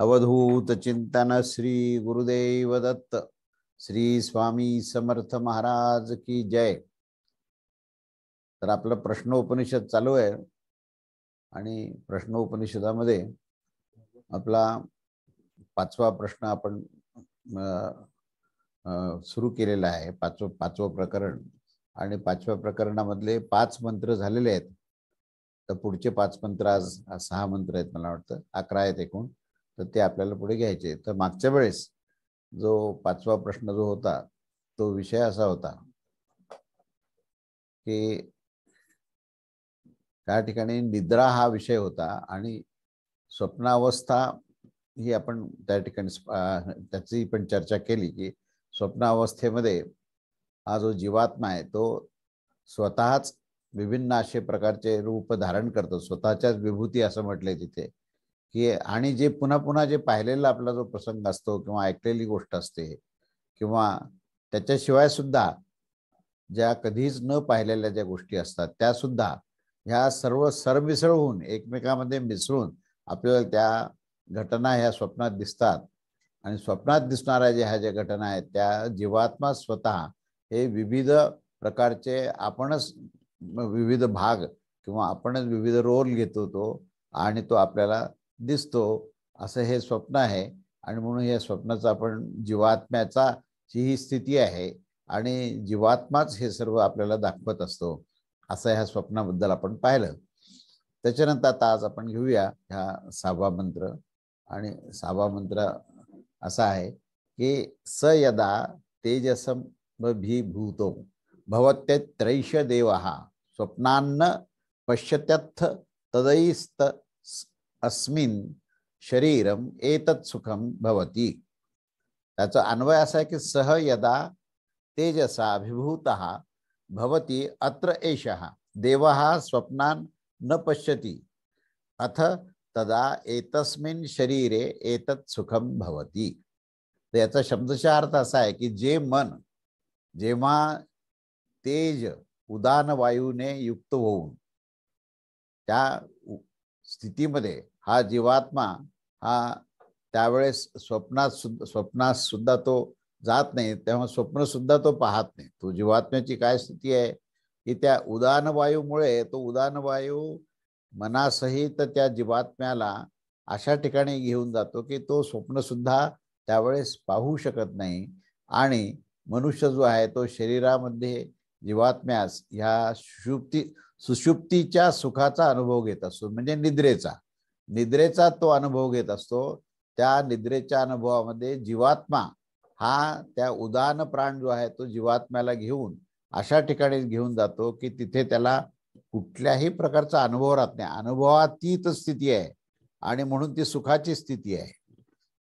अवधूत चिंतन श्री गुरुदेव दत्त। श्री स्वामी समर्थ महाराज की जय। तर आपलं प्रश्नोपनिषद चालू आहे आणि प्रश्नोपनिषदामध्ये आपला पाचवा प्रश्न आपण सुरू केलेला आहे। पाचवं प्रकरण आणि पाचव्या प्रकरणामधले 5 मंत्र झालेले आहेत। तर पुढचे 5 मंत्र आज 6 मंत्र आहेत, मला वाटतं 11 आहेत एकूण। तर ते आपल्याला पुढे घ्यायचे। तर मागच्या वेळेस जो 5वा प्रश्न जो होता तो विषय असा होता की त्या ठिकाणी निद्रा हा विषय होता आणि स्वप्नावस्था ही आपण त्या ठिकाणी त्याची पण चर्चा केली की स्वप्नावस्थेमध्ये हा जो जीवात्मा आहे तो स्वतःच विभिन्न असे प्रकारचे रूप धारण करतो, स्वतःच्याच विभूती असं म्हटलंय तिथे की। आणि जे पुन्हा पुन्हा जे पाहिलेला आपला जो प्रसंग असतो किंवा ऐकलेली गोष्ट असते किंवा त्याच्याशिवाय सुद्धा ज्या कधीच न पाहिलेल्या ज्या गोष्टी असतात त्या सुद्धा ह्या सर्व सरमिसळ होऊन एकमेकांमध्ये मिसळून आपल्याला त्या घटना ह्या स्वप्नात दिसतात। आणि स्वप्नात दिसणाऱ्या ह्या ज्या घटना आहेत त्या जीवात्मा स्वतः हे विविध प्रकारचे आपणच विविध भाग किंवा आपणच विविध रोल घेतो तो आणि तो आपल्याला दिसतो, असं हे स्वप्न आहे। आणि म्हणून या स्वप्नाचं आपण जीवात्म्याचा ही स्थिती आहे आणि जीवात्माच हे सर्व आपल्याला दाखवत असतो, असं ह्या स्वप्नाबद्दल आपण पाहिलं। त्याच्यानंतर आता आज आपण घेऊया ह्या 6वा मंत्र। आणि 6वा मंत्र असा आहे की स यदा तेजसम भूतो भवत्यत्रैष देवः स्वप्नान्न पश्यत्यथ तदैस्त अस्मिन् शरीरम एतत् सुखम भवति। त्याचा अन्वय असा आहे की सह यदा तेजसा अभिभूतः भवति अत्र एषः देवः स्वप्नान् न पश्यति अथ तदा एतस्मिन् शरीरे एतत् सुखम भवति। तर याचा शब्दशः अर्थ असा आहे की जे मन जेव्हा तेज उदान वायूने युक्त होऊन त्या स्थितीमध्ये हा जीवात्मा हा त्यावेळेस स्वप्नात सुद्धा तो जात नाही, तेव्हा स्वप्न सुद्धा तो पाहत नाही। तो जीवात्म्याची काय स्थिती आहे की त्या उदान वायूमुळे तो उदान वायू मनासहित त्या जीवात्म्याला अशा ठिकाणी घेऊन जातो की तो स्वप्न सुद्धा त्यावेळेस पाहू शकत नाही। आणि मनुष्य जो आहे तो शरीरामध्ये जीवात्म्यास ह्या सुषुप्तीच्या सुखाचा अनुभव घेत असतो, म्हणजे निद्रेचा तो अनुभव घेत असतो। त्या निद्रेच्या अनुभवामध्ये जीवात्मा हा त्या उदान प्राण जो आहे तो जीवात्म्याला घेऊन अशा ठिकाणी घेऊन जातो की तिथे त्याला कुठल्याही प्रकारचा अनुभव राहत नाही, अनुभवातीत स्थिती आहे आणि म्हणून ती सुखाची स्थिती आहे।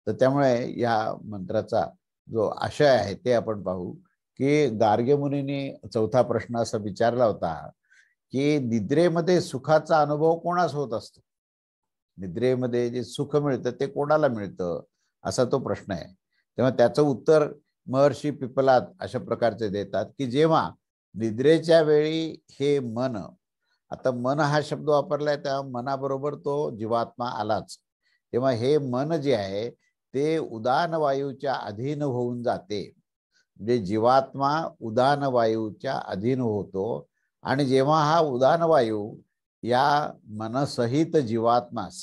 तर त्यामुळे या मंत्राचा जो आशय आहे ते आपण पाहू की गार्ग्य मुनीने 4था प्रश्न असा विचारला होता की निद्रेमध्ये सुखाचा अनुभव कोणास होत असतो, निद्रेमध्ये जे सुख मिळतं ते कोणाला मिळतं, असा तो प्रश्न आहे। तेव्हा त्याचं उत्तर महर्षी पिपलाद अशा प्रकारचे देतात की जेव्हा निद्रेच्या वेळी हे मन, आता मन हा शब्द वापरलाय त्या मनाबरोबर तो जीवात्मा आलाच, तेव्हा हे मन जे आहे ते उदान वायूच्या अधीन होऊन जाते। म्हणजे जीवात्मा उदान वायूच्या अधीन होतो आणि जेव्हा हा उदान वायू या मनसहित जीवात्मास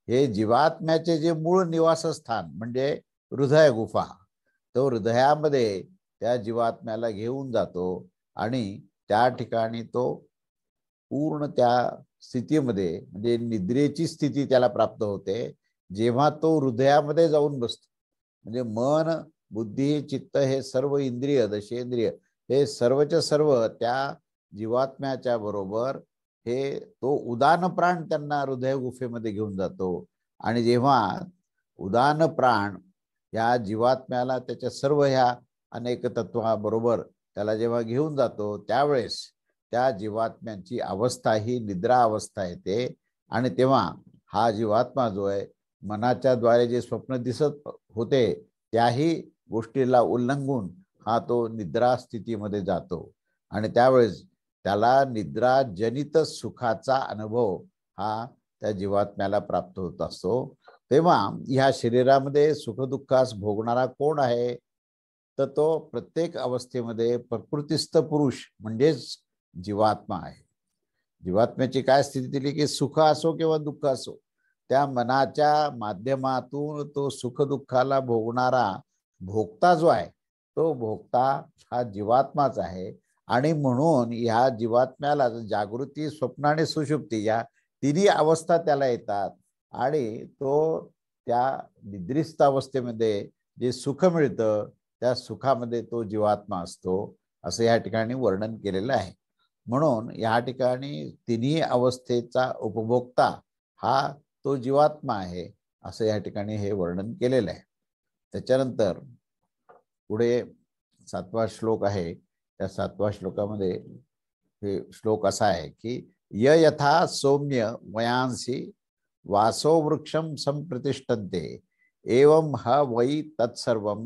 हे जीवात्म्याचे जे मूळ निवासस्थान म्हणजे हृदय गुफा, तो हृदयामध्ये त्या जीवात्म्याला घेऊन जातो आणि त्या ठिकाणी तो पूर्ण त्या स्थितीमध्ये म्हणजे निद्रेची स्थिती त्याला प्राप्त होते जेव्हा तो हृदयामध्ये जाऊन बसतो। म्हणजे मन बुद्धी चित्त हे सर्व इंद्रिय दशेंद्रिय हे सर्वच्या सर्व त्या जीवात्म्याच्या बरोबर हे तो उदान प्राण त्यांना हृदय गुफेमध्ये घेऊन जातो। आणि जेव्हा उदान प्राण या जीवात्म्याला त्याच्या सर्व ह्या अनेक तत्वाबरोबर त्याला जेव्हा घेऊन जातो त्यावेळेस त्या जीवात्म्यांची अवस्था ही निद्रा अवस्था येते। आणि तेव्हा हा जीवात्मा जो आहे मनाच्या द्वारे जे स्वप्न दिसत होते त्याही गोष्टीला उल्लंघून हा तो निद्रा स्थितीमध्ये जातो आणि त्यावेळेस त्याला निद्रा जनित सुखाचा अनुभव हा त्या जीवात्म्याला प्राप्त होत असतो। तेव्हा ह्या शरीरामध्ये सुखदुःखास भोगणारा कोण आहे, तर तो प्रत्येक अवस्थेमध्ये प्रकृतिस्थ पुरुष म्हणजेच जीवात्मा आहे. जीवात्म्याची काय स्थिती दिली की सुख असो किंवा दुःख असो, त्या मनाच्या माध्यमातून तो सुख दुःखाला भोगणारा भोगता जो आहे, तो भोगता हा जीवात्माच आहे. आणि म्हणून ह्या जीवात्म्याला जागृती, स्वप्न आणि सुषुप्ती या तिन्ही अवस्था त्याला येतात. आणि तो त्या निद्रिस्त अवस्थेमध्ये जे सुख मिळतं त्या सुखामध्ये तो जीवात्मा असतो, असं या ठिकाणी वर्णन केलेलं आहे. म्हणून या ठिकाणी तिन्ही अवस्थेचा उपभोक्ता हा तो जीवात्मा आहे, असं या ठिकाणी हे वर्णन केलेलं आहे. त्याच्यानंतर पुढे 7वा श्लोक आहे. त्या 7व्या श्लोकामध्ये हे श्लोक असा आहे की य यथा सौम्य वयांसी वासो वृक्षम संप्रतिष्ठन्ते एवं ह वै तत्सर्वं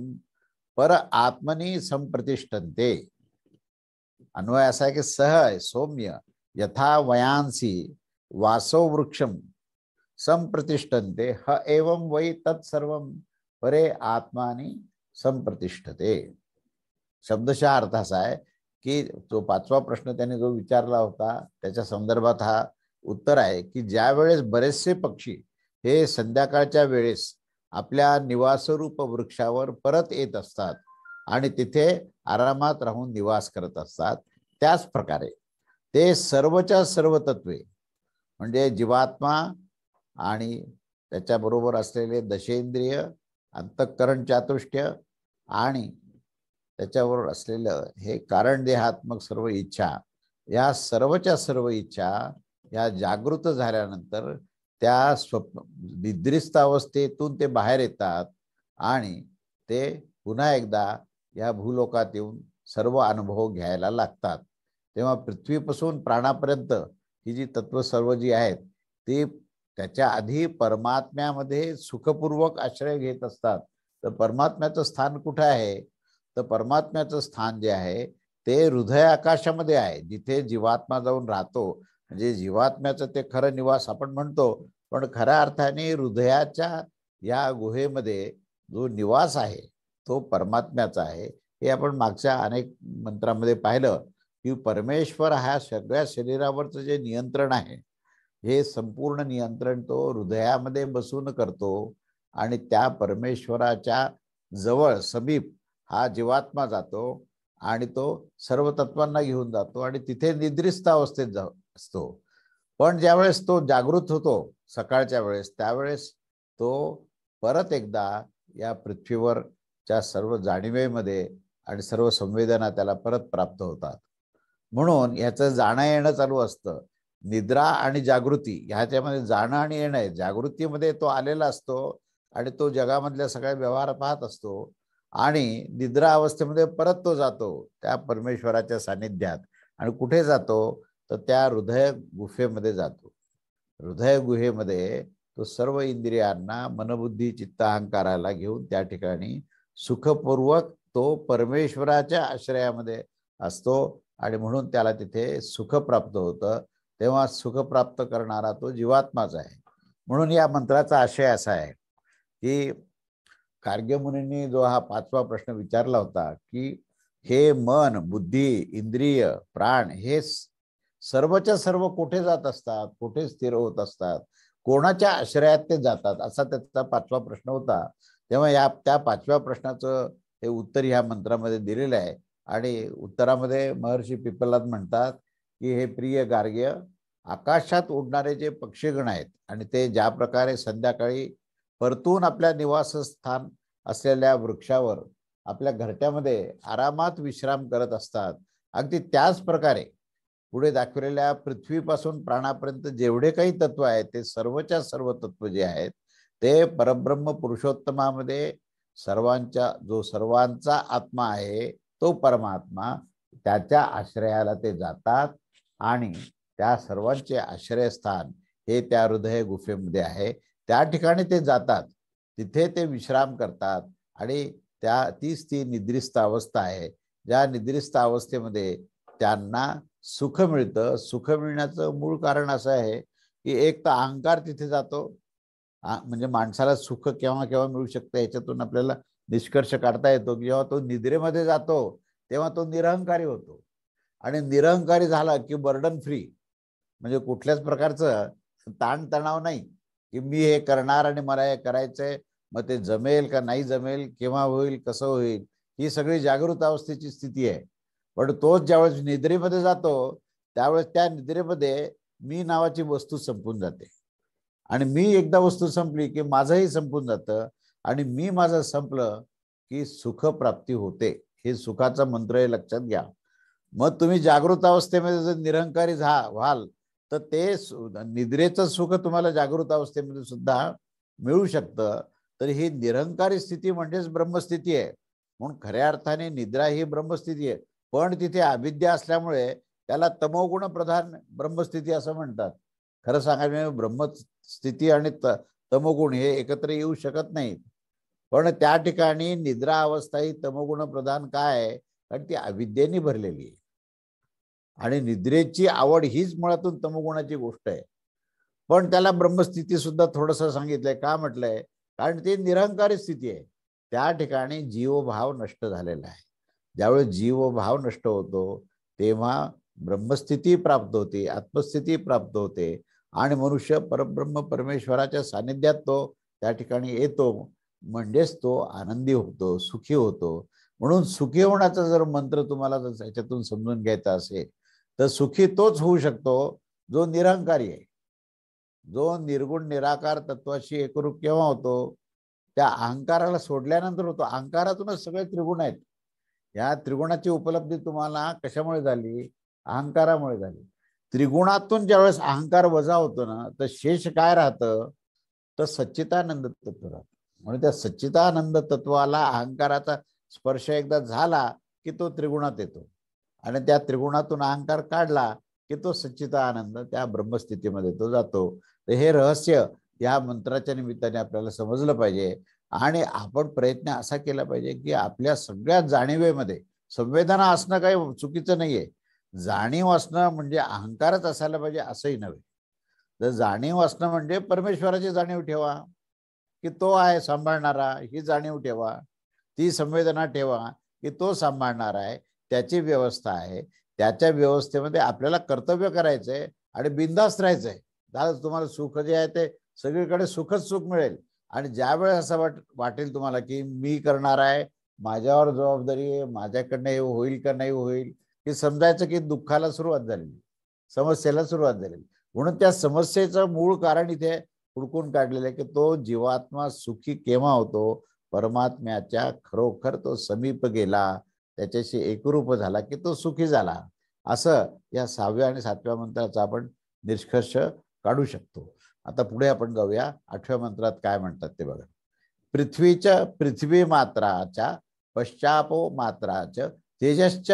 पर आत्मनि संप्रतिष्ठन्ते. अन्वय असा आहे की सह सौम्य यथा वयांसी वासो वृक्षम संप्रतिष्ठन्ते ह एवं वै तत्सर्वं परे आत्मानि संप्रतिष्ठते. शब्दशः अर्थ असा आहे की जो 5वा प्रश्न त्याने जो विचारला होता त्याच्या संदर्भात हा उत्तर आहे की ज्या वेळेस बरेचसे पक्षी हे संध्याकाळच्या वेळेस आपल्या निवासरूप वृक्षावर परत येत असतात आणि तिथे आरामात राहून निवास करत असतात, त्याच प्रकारे ते सर्वच्या सर्व तत्वे म्हणजे जीवात्मा आणि त्याच्याबरोबर असलेले दशेंद्रिय, अंतःकरण चातुष्टय आणि त्याच्यावर असलेलं हे कारण देहात्मक सर्व इच्छा, या सर्वच्या सर्व इच्छा या जागृत झाल्यानंतर त्या स्वप्न निद्रिस्त अवस्थेतून ते बाहेर येतात आणि ते पुन्हा एकदा या भूलोकात येऊन सर्व अनुभव घ्यायला लागतात. तेव्हा पृथ्वीपासून प्राणापर्यंत ही जी तत्व सर्व जी आहेत ती त्याच्या आधी परमात्म्यामध्ये सुखपूर्वक आश्रय घेत असतात. तर परमात्म्याचं स्थान कुठे आहे, तर परमात्म्याचं स्थान जे आहे ते हृदय आकाशामध्ये आहे, जिथे जीवात्मा जाऊन राहतो. म्हणजे जीवात्म्याचं ते खरं निवास आपण म्हणतो, पण खऱ्या अर्थाने हृदयाच्या या गुहेमध्ये जो निवास आहे तो परमात्म्याचा आहे. हे आपण मागच्या अनेक मंत्रामध्ये पाहिलं की परमेश्वर हा सगळ्या शरीरावरचं जे नियंत्रण आहे हे संपूर्ण नियंत्रण तो हृदयामध्ये बसून करतो. आणि त्या परमेश्वराच्या जवळ समीप हा जीवात्मा जातो आणि तो सर्व तत्वांना घेऊन जातो आणि तिथे निद्रिस्त अवस्थेत असतो. पण ज्यावेळेस तो जागृत होतो सकाळच्या वेळेस, त्यावेळेस तो परत एकदा या पृथ्वीवरच्या सर्व जाणीवेमध्ये आणि सर्व संवेदना त्याला परत प्राप्त होतात. म्हणून याचं जाणं येणं चालू असतं. निद्रा आणि जागृती ह्याच्यामध्ये जाणं आणि येणं आहे. जागृतीमध्ये तो आलेला असतो आणि तो जगामधल्या सगळ्या व्यवहार पाहत असतो आणि निद्रा अवस्थेमध्ये परत तो जातो त्या परमेश्वराच्या सानिध्यात. आणि कुठे जातो, तर त्या हृदय गुफेमध्ये जातो. हृदय गुहेमध्ये तो सर्व इंद्रियांना मनबुद्धी चित्त अहंकाराला घेऊन त्या ठिकाणी सुखपूर्वक तो परमेश्वराच्या आश्रयामध्ये असतो आणि म्हणून त्याला तिथे सुख प्राप्त होतं. तेव्हा सुख प्राप्त करणारा तो जीवात्माच आहे. म्हणून या मंत्राचा आशय असा आहे की गार्ग्य मुनींनी जो हा 5वा प्रश्न विचारला होता की हे मन, बुद्धी, इंद्रिय, प्राण हे सर्वच्या सर्व कुठे जात असतात, कुठे स्थिर होत असतात, कोणाच्या आश्रयात ते जातात, असा त्याचा 5वा प्रश्न होता. तेव्हा या त्या 5व्या प्रश्नाचं हे उत्तर ह्या मंत्रामध्ये दिलेलं आहे. आणि उत्तरामध्ये महर्षी पिप्पलाद म्हणतात की हे प्रिय गार्ग्य, आकाशात उडणारे जे पक्षीगण आहेत आणि ते ज्या प्रकारे संध्याकाळी परतून आपल्या निवासस्थान असलेल्या वृक्षावर आपल्या घरट्यामध्ये आरामात विश्राम करत असतात, अगदी त्याच प्रकारे पुढे दाखवलेल्या पृथ्वीपासून प्राणापर्यंत जेवढे काही तत्व आहेत ते सर्वच्या सर्व तत्व जे आहेत ते परब्रह्म पुरुषोत्तमामध्ये जो सर्वांचा आत्मा आहे तो परमात्मा, त्याच्या आश्रयाला ते जातात आणि त्या सर्वांचे आश्रयस्थान हे त्या हृदय गुफेमध्ये आहे. त्या ठिकाणी ते जातात, तिथे ते विश्राम करतात आणि तीच ती निद्रिस्त अवस्था आहे. ज्या निद्रिस्त अवस्थेमध्ये त्यांना सुख मिळतं. सुख मिळण्याचं मूळ कारण असं आहे की एक तर अहंकार तिथे जातो म्हणजे माणसाला सुख केव्हा केव्हा मिळू शकतं याच्यातून आपल्याला निष्कर्ष काढता येतो की जेव्हा तो निद्रेमध्ये जातो तेव्हा तो निरहंकारी होतो. आणि निरहंकारी झाला की बर्डन फ्री, म्हणजे कुठल्याच प्रकारचं ताणतणाव नाही की मी हे करणार आणि मला हे करायचंय, मग ते जमेल का नाही जमेल, केव्हा होईल, कसं होईल, ही सगळी जागृत अवस्थेची स्थिती आहे. पण तोच ज्यावेळेस निद्रेमध्ये जातो त्यावेळेस त्या निद्रेमध्ये मी नावाची वस्तू संपून जाते. आणि मी एकदा वस्तू संपली की माझंही संपून जातं. आणि मी माझं संपलं की सुख प्राप्ती होते. हे सुखाचा मंत्र हे लक्षात घ्या. मग तुम्ही जागृत अवस्थेमध्ये जर निरंकारी व्हाल तर ते निद्रेचं सुख तुम्हाला जागृत अवस्थेमध्ये सुद्धा मिळू शकतं. तर ही निरंकारी स्थिती म्हणजेच ब्रह्मस्थिती आहे. म्हणून खऱ्या अर्थाने निद्रा ही ब्रह्मस्थिती आहे. पण तिथे अविद्या असल्यामुळे त्याला तमोगुण प्रधान ब्रह्मस्थिती असं म्हणतात. खरं सांगायला ब्रह्मस्थिती आणि तमोगुण हे एकत्र येऊ शकत नाहीत. पण त्या ठिकाणी निद्रा अवस्था ही तमोगुण प्रधान काय आहे, कारण ती अविद्येने भरलेली आहे. आणि निद्रेची आवड हीच मुळातून तमोगुणाची गोष्ट आहे. पण त्याला ब्रह्मस्थिती सुद्धा थोडंसं सांगितलंय. का म्हटलंय, कारण ती निरंकारी स्थिती आहे. त्या ठिकाणी जीवभाव नष्ट झालेला आहे. ज्यावेळेस जीवभाव नष्ट होतो तेव्हा ब्रह्मस्थिती प्राप्त होते, आत्मस्थिती प्राप्त होते आणि मनुष्य परब्रह्म परमेश्वराच्या सानिध्यात तो त्या ठिकाणी येतो. म्हणजेच तो आनंदी होतो, सुखी होतो. म्हणून सुखी होण्याचा जर मंत्र तुम्हाला याच्यातून समजून घ्यायचा असेल तर सुखी तोच होऊ शकतो जो निरंकारी आहे. जो निर्गुण निराकार तत्वाशी एकरूप केव्हा होतो, त्या अहंकाराला सोडल्यानंतर होतो. अहंकारातूनच सगळे त्रिगुण आहेत. या त्रिगुणाची उपलब्धी तुम्हाला कशामुळे झाली, अहंकारामुळे झाली. त्रिगुणातून ज्यावेळेस अहंकार वजा होतो ना तर शेष काय राहतं, तर सच्चिदानंद तत्व राहतं. म्हणून त्या सच्चिदानंद तत्वाला अहंकाराचा स्पर्श एकदा झाला की तो त्रिगुणात येतो आणि त्या त्रिगुणातून अहंकार काढला की तो सच्चिदानंद त्या ब्रह्मस्थितीमध्ये तो जातो. तर हे रहस्य या मंत्राच्या निमित्ताने आपल्याला समजलं पाहिजे. आणि आपण प्रयत्न असा केला पाहिजे की आपल्या सगळ्या जाणीवेमध्ये संवेदना असणं काही चुकीचं नाहीये. जाणीव असणं म्हणजे अहंकारच असायला पाहिजे असंही नव्हे. जर जाणीव असणं म्हणजे परमेश्वराची जाणीव ठेवा की तो आहे सांभाळणारा, ही जाणीव ठेवा. ती संवेदना ठेवा की तो सांभाळणार आहे, त्याची व्यवस्था आहे. त्याच्या व्यवस्थेमध्ये आपल्याला कर्तव्य करायचंय आणि बिनधास्त राहायचंय. दादा तुम्हाला सुख जे आहे ते सगळीकडे सुखच सुख मिळेल. आणि ज्यावेळेस असं वाटेल तुम्हाला की मी करणार आहे, माझ्यावर जबाबदारी आहे, माझ्याकडनं हे होईल का नाही होईल, हे समजायचं की दुःखाला सुरुवात झालेली, समस्येला सुरुवात झालेली. म्हणून त्या समस्येचं मूळ कारण इथे हुडकून काढलेलं आहे की तो जीवात्मा सुखी केव्हा होतो, परमात्म्याच्या खरोखर तो समीप गेला, त्याच्याशी एकरूप झाला की तो सुखी झाला. असं या 6व्या आणि 7व्या मंत्राचा आपण निष्कर्ष काढू शकतो. आता पुढे आपण जाऊया. 8व्या मंत्रात काय म्हणतात ते बघा. पृथ्वीच पृथ्वी मात्राच्या पश्चापो मात्राच तेजश्च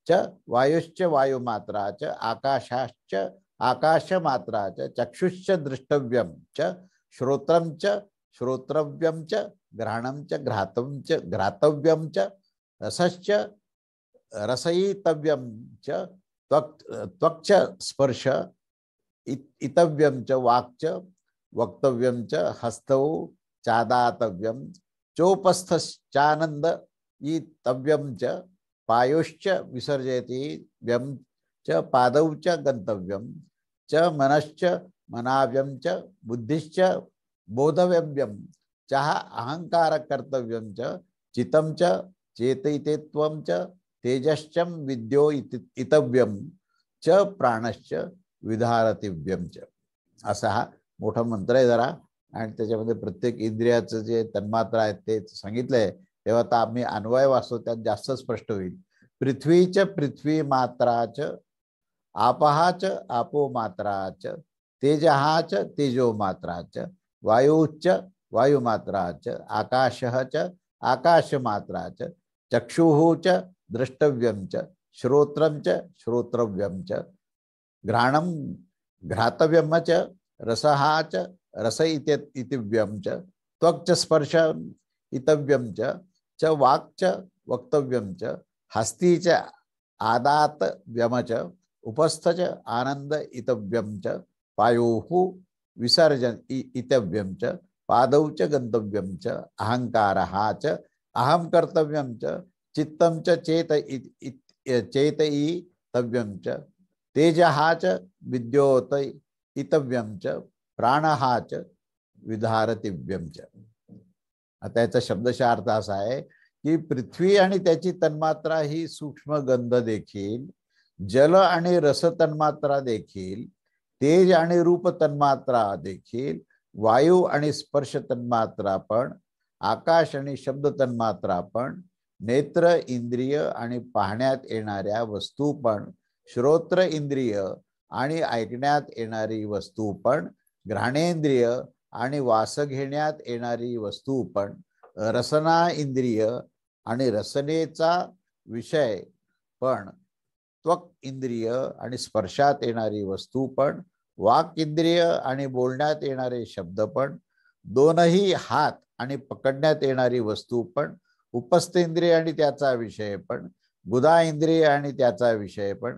च वायुश्च वायु मात्राच आकाशाश्च आकाश मात्राच चक्षुश्च द्रष्टव्यम च श्रोत्रम च श्रोत्रव्यम च घ्राणम च घ्रातव्यम च रसश्च रसयितव्यम च त्वक्च स्पर्श इतव्यम च वाक्च वक्तव्यम च हस्तौ चादातव्यम चोपस्थश्चानंद इतव्यम च पायोश्च विसर्जयति व्यम च पादौ च गंतव्यम च मनश्च मनाव्यम च बुद्धिश्च बोधव्यम च अहंकार कर्तव्यम च चित्तं च चेतयितेत्वं च तेजश्चं विद्यो इतव्यम च प्राणश्च विधारतिव्यम च. असा हा मोठा मंत्र आहे जरा. आणि त्याच्यामध्ये प्रत्येक इंद्रियाचं जे तन्मात्रा आहेत ते सांगितलंय. तेव्हा आता आम्ही अन्वय वाचतो त्यात जास्त स्पष्ट होईल. पृथ्वीच पृथ्वी मात्राच आपहाच आपो मात्राच तेजहाच तेजो मात्राच वायुच वायु मात्राच आकाशः च आकाश मात्राच चक्षुः च द्रष्टव्यम च श्रोत्रम च श्रोत्रव्यम च घ्राणम घ्रातव्यम च रसः च रस इतिव्यम च त्वक्च स्पर्श इतव्यम च वाक्च वक्तव्यम च हस्ती च आदात व्यम च उपस्थ च आनंद इतव्यम च पायोः विसर्जन इतव्यम च पादौ च गंतव्यम च अहंकारः च अहम कर्तव्यम च चित्तम च चेतयितव्यम च तेजः च विद्योतयितव्यम च प्राणः च विधारतिव्यम च. आता याचा शब्दशः अर्थ असा आहे की पृथ्वी आणि त्याची तन्मात्रा ही सूक्ष्म गंध देखील, जल आणि रस तन्मात्रा देखील, तेज आणि रूप तन्मात्रा देखील, वायू आणि स्पर्श तन्मात्रा पण, आकाश आणि शब्द तन्मात्रा पण, नेत्र इंद्रिय आणि पाहण्यात येणाऱ्या वस्तू पण, श्रोत्र इंद्रिय आणि ऐकण्यात येणारी वस्तू पण, घ्राणेंद्रिय आणि वास घेण्यात येणारी वस्तू पण, रसना इंद्रिय आणि रसनेचा विषय पण, त्वक इंद्रिय आणि स्पर्शात येणारी वस्तू पण, वाक इंद्रिय आणि बोलण्यात येणारे शब्द पण, दोनही हात आणि पकडण्यात येणारी वस्तू पण, उपस्थ इंद्रिय आणि त्याचा विषय पण, गुदा इंद्रिय आणि त्याचा विषय पण,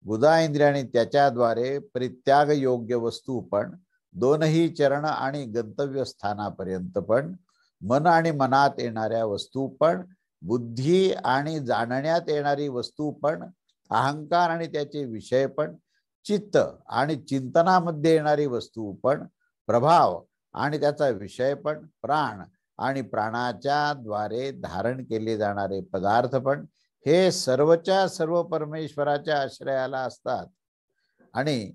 गुदा इंद्रिय आणि त्याच्याद्वारे परित्याग योग्य वस्तू पण, दोनही चरण आणि गंतव्य स्थानापर्यंत पण, मन आणि मनात येणाऱ्या वस्तू पण, बुद्धी आणि जाणण्यात येणारी वस्तू पण, अहंकार आणि त्याचे विषय पण, चित्त आणि चिंतनामध्ये येणारी वस्तू पण, प्रभाव आणि त्याचा विषय पण, प्राण आणि प्राणाच्या द्वारे धारण केले जाणारे पदार्थ पण, हे सर्वच्या सर्व परमेश्वराच्या आश्रयाला असतात. आणि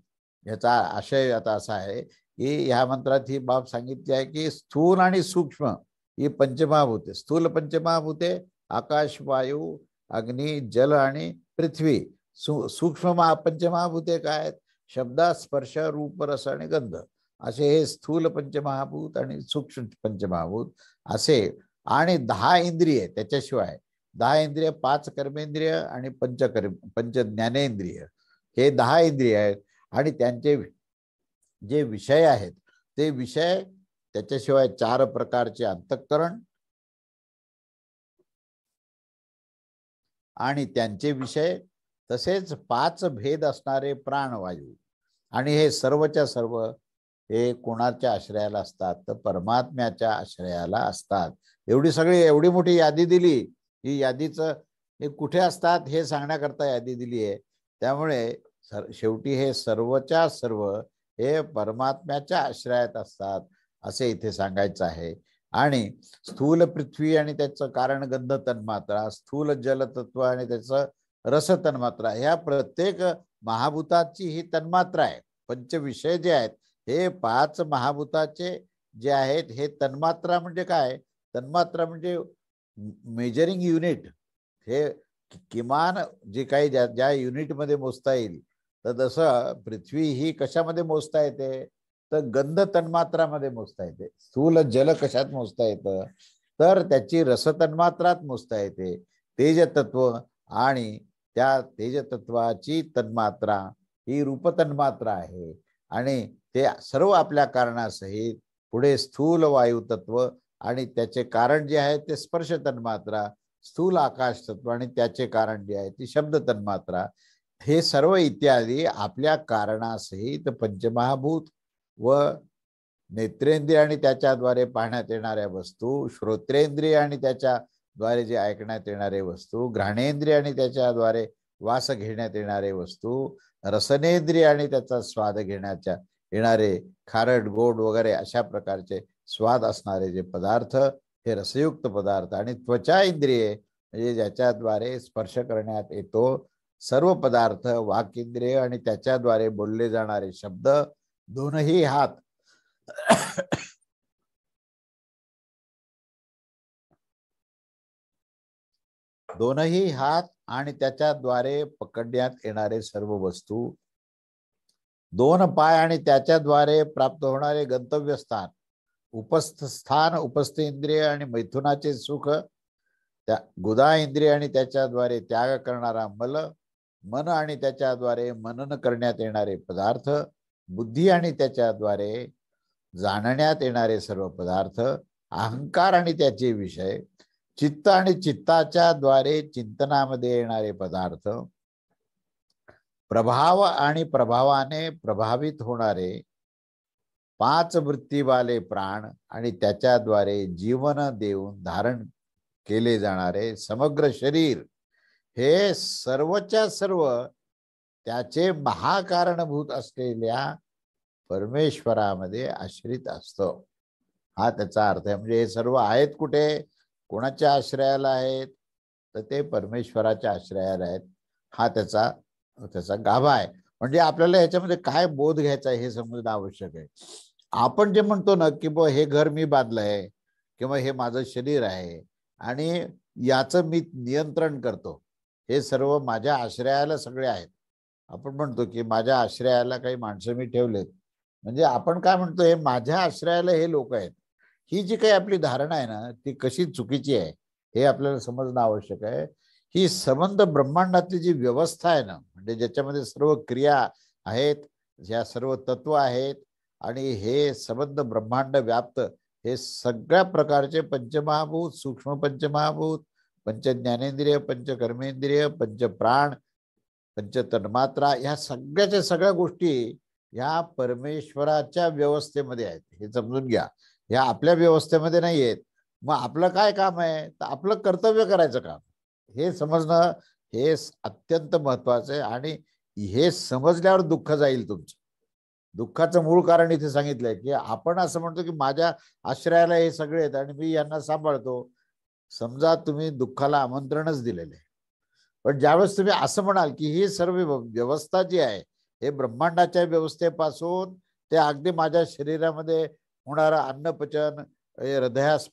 याचा आशय आता असा आहे की ह्या मंत्रात ही बाब सांगितली आहे की स्थूल आणि सूक्ष्म ही पंचमहाभूते, स्थूल पंचमहाभूते आकाश, वायू, अग्नी, जल आणि पृथ्वी. सूक्ष्म पंचमहाभूते काय आहेत? शब्द, स्पर्श, रूप, रस आणि गंध असे हे स्थूल पंचमहाभूत आणि सूक्ष्म पंचमहाभूत असे. आणि 10 इंद्रिय त्याच्याशिवाय 10 इंद्रिय, 5 कर्मेंद्रिय आणि पंच ज्ञानेंद्रिय, हे 10 इंद्रिय आहेत. आणि त्यांचे जे विषय आहेत ते विषय त्याच्याशिवाय 4 प्रकारचे अंतःकरण आणि त्यांचे विषय, तसेच 5 भेद असणारे प्राणवायू. आणि हे सर्वच्या सर्व हे कोणाच्या आश्रयाला असतात? तर परमात्म्याच्या आश्रयाला असतात. एवढी मोठी यादी दिली. ही यादीचं हे कुठे असतात हे सांगण्याकरता यादी दिली आहे. त्यामुळे शेवटी हे सर्वच्या सर्व हे परमात्म्याच्या आश्रयात असतात असे इथे सांगायचं आहे. आणि स्थूल पृथ्वी आणि त्याचं कारण गंध तन्मात्रा, स्थूल जल तत्व आणि त्याचं रस तन्मात्रा, ह्या प्रत्येक महाभूताची ही तन्मात्रा आहे. पंचविषय जे आहेत हे 5 महाभूताचे जे आहेत हे तन्मात्रा म्हणजे काय? तन्मात्रा म्हणजे मेजरिंग युनिट. हे किमान जे काही ज्या युनिटमध्ये मोजता येईल. तर जसं पृथ्वी ही कशामध्ये मोजता येते? तर गंध तन्मात्रामध्ये मोजता येते. स्थूल जल कशात मोजता येतं? तर त्याची रस तन्मात्रात मोजता येते. तेज तत्व आणि त्या तेज तत्वाची तन्मात्रा ही रूप तन्मात्रा आहे. आणि ते सर्व आपल्या कारणासहित पुढे स्थूल वायू तत्व आणि त्याचे कारण जे आहे ते स्पर्श तन्मात्रा, स्थूल आकाश तत्व आणि त्याचे कारण जे आहे ती शब्द तन्मात्रा, हे सर्व इत्यादी आपल्या कारणासहित पंचमहाभूत व नेत्रेंद्रिय आणि त्याच्याद्वारे पाहण्यात येणाऱ्या वस्तू, श्रोत्रेंद्रिय आणि त्याच्याद्वारे जे ऐकण्यात येणारे वस्तू, घ्राणेंद्रिय आणि त्याच्याद्वारे वास घेण्यात येणारे वस्तू, रसनेंद्रिय आणि त्याचा स्वाद घेण्याच्या येणारे खारट, गोड वगैरे अशा प्रकारचे स्वाद असणारे जे पदार्थ, हे रसयुक्त पदार्थ, आणि त्वचा इंद्रिये म्हणजे ज्याच्याद्वारे स्पर्श करण्यात येतो सर्व पदार्थ, वाक इंद्रिय आणि त्याच्याद्वारे बोलले जाणारे शब्द, दोनही हात दोनही हात आणि त्याच्याद्वारे पकडण्यात येणारे सर्व वस्तू, 2 पाय आणि त्याच्याद्वारे प्राप्त होणारे गंतव्य स्थान, उपस्थ स्थान, उपस्थ इंद्रिय आणि मैथुनाचे सुख, त्या गुदा इंद्रिय आणि त्याच्याद्वारे त्याग करणारा मल, मन आणि त्याच्याद्वारे मनन करण्यात येणारे पदार्थ, बुद्धी आणि त्याच्याद्वारे जाणण्यात येणारे सर्व पदार्थ, अहंकार आणि त्याचे विषय, चित्त आणि चित्ताच्या द्वारे चिंतनामध्ये येणारे पदार्थ, प्रभाव आणि प्रभावाने प्रभावित होणारे 5 वृत्तीवाले प्राण आणि त्याच्याद्वारे जीवन देऊन धारण केले जाणारे समग्र शरीर हे सर्वच्या सर्व त्याचे महाकारणभूत असलेल्या परमेश्वरामध्ये आश्रित असतं. हा त्याचा अर्थ आहे. म्हणजे हे सर्व आहेत कुठे, कोणाच्या आश्रयाला आहेत, तर ते परमेश्वराच्या आश्रयाला आहेत. हा त्याचा गाभा आहे. म्हणजे आपल्याला याच्यामध्ये काय बोध घ्यायचा आहे हे समजणं आवश्यक आहे. आपण जे म्हणतो ना की बुवा हे घर मी बांधलंय किंवा हे माझं शरीर आहे आणि याचं मी नियंत्रण करतो, हे सर्व माझ्या आश्रयाला सगळे आहेत. आपण म्हणतो की माझ्या आश्रयाला काही माणसं मी ठेवलेत, म्हणजे आपण काय म्हणतो, हे माझ्या आश्रयाला हे लोक आहेत. ही जी काही आपली धारणा आहे ना, ती कशी चुकीची आहे हे आपल्याला समजणं आवश्यक आहे. ही संबंध ब्रह्मांडातली जी व्यवस्था आहे ना, म्हणजे ज्याच्यामध्ये सर्व क्रिया आहेत, ज्या सर्व तत्व आहेत आणि हे संबंध ब्रह्मांड व्याप्त, हे सगळ्या प्रकारचे पंचमहाभूत, सूक्ष्म पंचमहाभूत, पंच ज्ञानेंद्रिय, पंच कर्मेंद्रिय, पंच प्राण, पंच तन्मात्रा, ह्या सगळ्याच्या सगळ्या गोष्टी ह्या परमेश्वराच्या व्यवस्थेमध्ये आहेत. हे समजून घ्या. ह्या आपल्या व्यवस्थेमध्ये नाही आहेत. मग आपलं काय काम आहे, तर आपलं कर्तव्य करायचं काम, हे समजणं हे अत्यंत महत्वाचं आहे. आणि हे समजल्यावर दुःख जाईल तुमचं. दुःखाचं मूळ कारण इथे सांगितलंय की आपण असं म्हणतो की माझ्या आश्रयाला हे सगळे आहेत आणि मी यांना सांभाळतो. समजा तुम्ही दुःखाला आमंत्रणच दिलेलं आहे. पण ज्यावेळेस तुम्ही असं म्हणाल की ही सर्व व्यवस्था जी आहे, हे ब्रह्मांडाच्या व्यवस्थेपासून ते अगदी माझ्या शरीरामध्ये होणारं अन्नपचन, हृदयास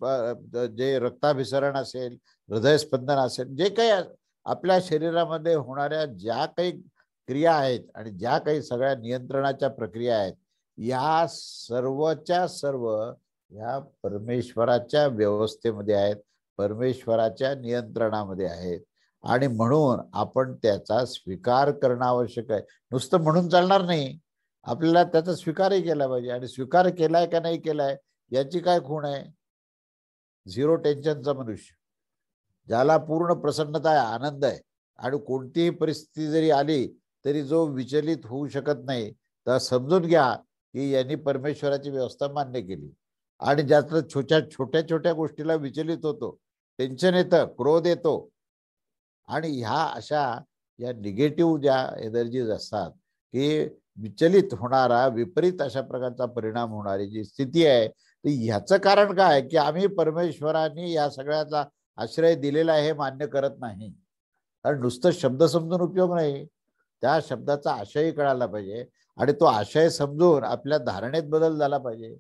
जे रक्ताभिसरण असेल, हृदयस्पंदन असेल, जे काही आपल्या शरीरामध्ये होणाऱ्या ज्या काही क्रिया आहेत आणि ज्या काही सगळ्या नियंत्रणाच्या प्रक्रिया आहेत, या सर्वच्या सर्व या परमेश्वराच्या व्यवस्थेमध्ये आहेत, परमेश्वराच्या नियंत्रणामध्ये आहेत. आणि म्हणून आपण त्याचा स्वीकार करणं आवश्यक आहे. नुसतं म्हणून चालणार नाही, आपल्याला त्याचा स्वीकारही केला पाहिजे. आणि स्वीकार केलाय का नाही केलाय याची काय खूण आहे? झिरो टेन्शनचा मनुष्य, ज्याला पूर्ण प्रसन्नता आहे, आनंद आहे, आणि कोणतीही परिस्थिती जरी आली तरी जो विचलित होऊ शकत नाही, तर समजून घ्या की यांनी परमेश्वराची व्यवस्था मान्य केली. आणि ज्याचं छोट्या छोट्या गोष्टीला विचलित होतो, टेन्शन येतं, क्रोध येतो, आणि ह्या अशा या निगेटिव्ह ज्या एनर्जीज असतात की विचलित होणारा, विपरीत अशा प्रकारचा परिणाम होणारी जी स्थिती आहे, तर ह्याचं कारण काय की आम्ही परमेश्वरांनी या सगळ्याचा आश्रय दिलेला आहे हे मान्य करत नाही. कारण नुसतं शब्द समजून उपयोग नाही, त्या शब्दाचा आशय कळायला पाहिजे आणि तो आशय समजून आपल्या धारणेत बदल झाला पाहिजे,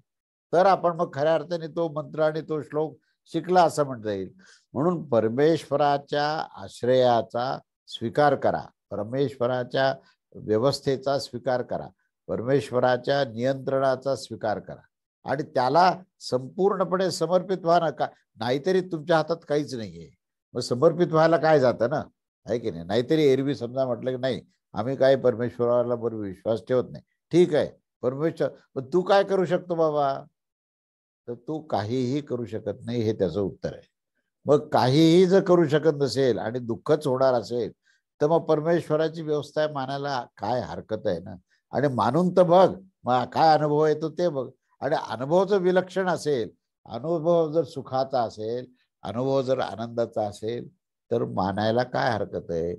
तर आपण मग खऱ्या अर्थाने तो मंत्र आणि तो श्लोक शिकला असं म्हणता येईल. म्हणून परमेश्वराच्या आश्रयाचा स्वीकार करा, परमेश्वराच्या व्यवस्थेचा स्वीकार करा, परमेश्वराच्या नियंत्रणाचा स्वीकार करा आणि त्याला संपूर्णपणे समर्पित व्हा ना. का नाहीतरी तुमच्या हातात काहीच नाहीये, मग समर्पित व्हायला काय जातं ना, आहे की नाही? नाहीतरी एरवी समजा म्हटलं की नाही आम्ही काय परमेश्वराला बरोबर विश्वास ठेवत नाही, ठीक आहे परमेश्वर, पण तू काय करू शकतो बाबा? तर तू काहीही करू शकत नाही, हे त्याचं उत्तर आहे. मग काहीही जर करू शकत नसेल आणि दुःखच होणार असेल, तर मग परमेश्वराची व्यवस्था मानायला काय हरकत आहे ना? आणि मानून तर बघ, मग काय अनुभव येतो ते बघ. आणि अनुभव जर विलक्षण असेल, अनुभव जर सुखाचा असेल, अनुभव जर आनंदाचा असेल, तर मानायला काय हरकत आहे,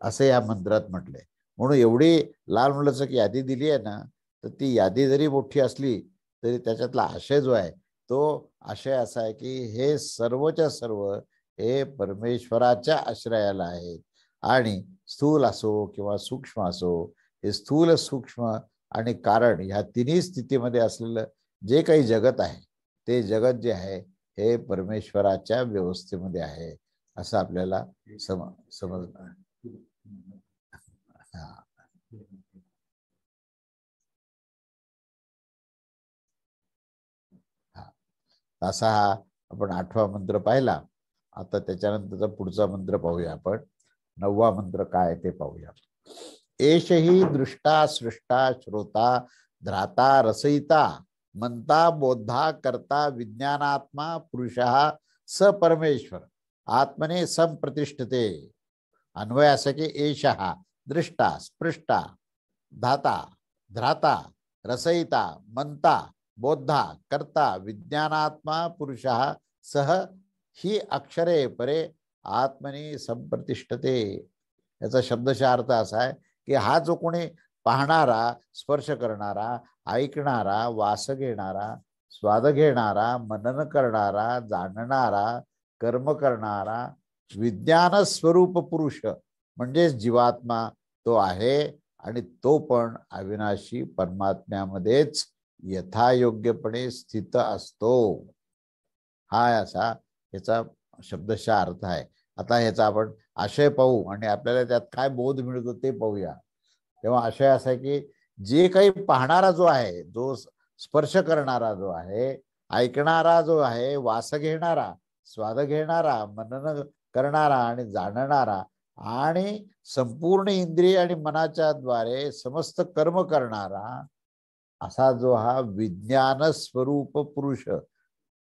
असं या मंत्रात म्हटलंय. म्हणून एवढी लहान मुलाचं यादी दिली आहे ना, तर ती यादी जरी मोठी असली तरी त्याच्यातला आशय जो आहे तो आशय असा आहे की हे सर्वच्या सर्व हे परमेश्वराच्या आश्रयाला आहेत. आणि स्थूल असो किंवा सूक्ष्म असो, हे स्थूल, सूक्ष्म आणि कारण ह्या तिन्ही स्थितीमध्ये असलेलं जे काही जगत आहे, ते जगत जे आहे हे परमेश्वराच्या व्यवस्थेमध्ये आहे, असं आपल्याला समजणार. असा हा आपण 8वा मंत्र पाहिला. आता त्याच्यानंतरचा पुढचा मंत्र पाहूया आपण. 9वा मंत्र काय ते पाहूया. एष हि दृष्टा सृष्टा श्रोता ध्राता रसयिता मंता बोधा करता विज्ञानात्मा पुरुषः स परमेश्वर आत्मने संप्रतिष्ठते. अन्वय असं की एषः दृष्टा स्पृष्टा धाता ध्राता रसयिता मंता बोद्धा कर्ता विज्ञानात्मा पुरुषः सह ही अक्षरे परे आत्मनी संप्रतिष्ठते. याचा शब्दशः अर्थ असा आहे की हा जो कोणी पाहणारा, स्पर्श करणारा, ऐकणारा, वास घेणारा, स्वाद घेणारा, मनन करणारा, जाणणारा, कर्म करणारा विज्ञान स्वरूप पुरुष म्हणजे जीवात्मा तो आहे. आणि तो पण अविनाशी परमात्म्यामध्येच यथायोग्यपणे स्थित असतो. हा असा याचा शब्दशः अर्थ आहे. आता ह्याचा आपण आशय पाहू आणि आपल्याला त्यात काय बोध मिळतो ते पाहूया. तेव्हा आशय असा आहे की जे काही पाहणारा जो आहे, जो स्पर्श करणारा जो आहे, ऐकणारा जो आहे, वास घेणारा, स्वाद घेणारा, मनन करणारा आणि जाणणारा आणि संपूर्ण इंद्रिय आणि मनाच्या द्वारे समस्त कर्म करणारा असा जो हा विज्ञान स्वरूप पुरुष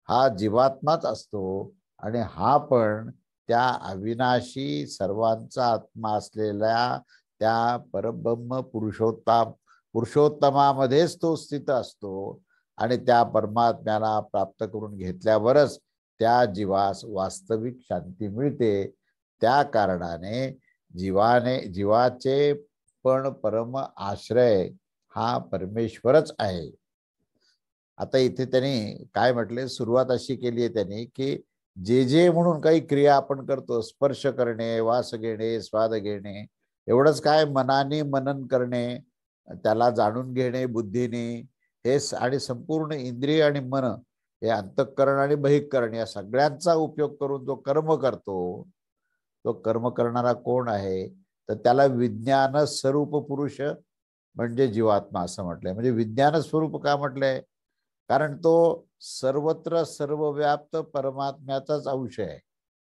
हा जीवात्माच असतो. आणि हा पण त्या अविनाशी सर्वांचा आत्मा असलेल्या त्या परब्रह्म पुरुषोत्तमामध्येच तो स्थित असतो. आणि त्या परमात्म्याला प्राप्त करून घेतल्यावरच त्या जीवास वास्तविक शांती मिळते. त्या कारणाने जीवाचे पण परम आश्रय हा परमेश्वरच आहे. आता इथे त्यांनी काय म्हटले, सुरुवात अशी केली आहे त्यांनी की जे जे म्हणून काही क्रिया आपण करतो, स्पर्श करणे, वास घेणे, स्वाद घेणे, एवढंच काय, मनाने मनन करणे, त्याला जाणून घेणे बुद्धीने, हे आणि संपूर्ण इंद्रिय आणि मन हे अंतःकरण आणि बहिःकरण या सगळ्यांचा उपयोग करून जो कर्म करतो, तो कर्म करणारा कोण आहे तर त्याला विज्ञान स्वरूप पुरुष म्हणजे जीवात्मा असं म्हटलंय. म्हणजे विज्ञान स्वरूप का म्हटलंय, कारण तो सर्वत्र सर्वव्याप्त परमात्म्याचाच अंश आहे.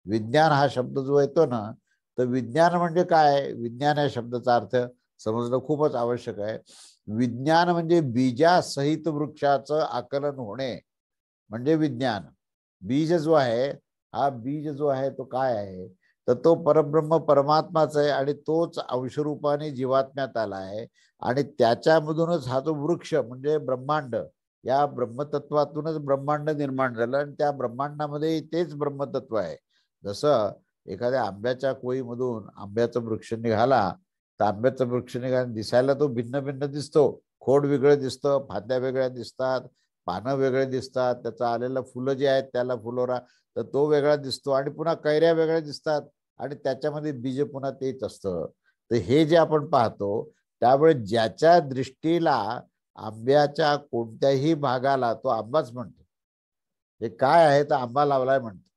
विज्ञान हा शब्द जो येतो ना, तर विज्ञान म्हणजे काय, विज्ञान या शब्दाचा अर्थ समजणं खूपच आवश्यक आहे. विज्ञान म्हणजे बीजासहित वृक्षाचं आकलन होणे म्हणजे विज्ञान. बीज जो आहे, हा बीज जो आहे तो काय आहे तर तो परब्रह्म परमात्माच आहे आणि तोच अंशरूपाने जीवात्म्यात आला आहे. आणि त्याच्यामधूनच हा जो वृक्ष म्हणजे ब्रह्मांड, या ब्रह्मतत्वातूनच ब्रह्मांड निर्माण झालं आणि त्या ब्रह्मांडामध्ये तेच ब्रह्मतत्व आहे. जसं एखाद्या आंब्याच्या कोळीमधून आंब्याचा वृक्ष निघाला तर आंब्याचा वृक्ष निघाला दिसायला तो भिन्न भिन्न दिसतो. खोड वेगळं दिसतं, फांद्या वेगळ्या दिसतात, पानं वेगळे दिसतात, त्याचं आलेलं फुलं जे आहेत त्याला फुलोरा तर तो वेगळा दिसतो आणि पुन्हा कैऱ्या वेगळ्या दिसतात आणि त्याच्यामध्ये बीज पुन्हा तेच असतं. तर हे जे आपण पाहतो त्यामुळे ज्याच्या दृष्टीला आंब्याच्या कोणत्याही भागाला तो आंबाच म्हणतो. हे काय आहे तर आंबा लावलाय म्हणतो,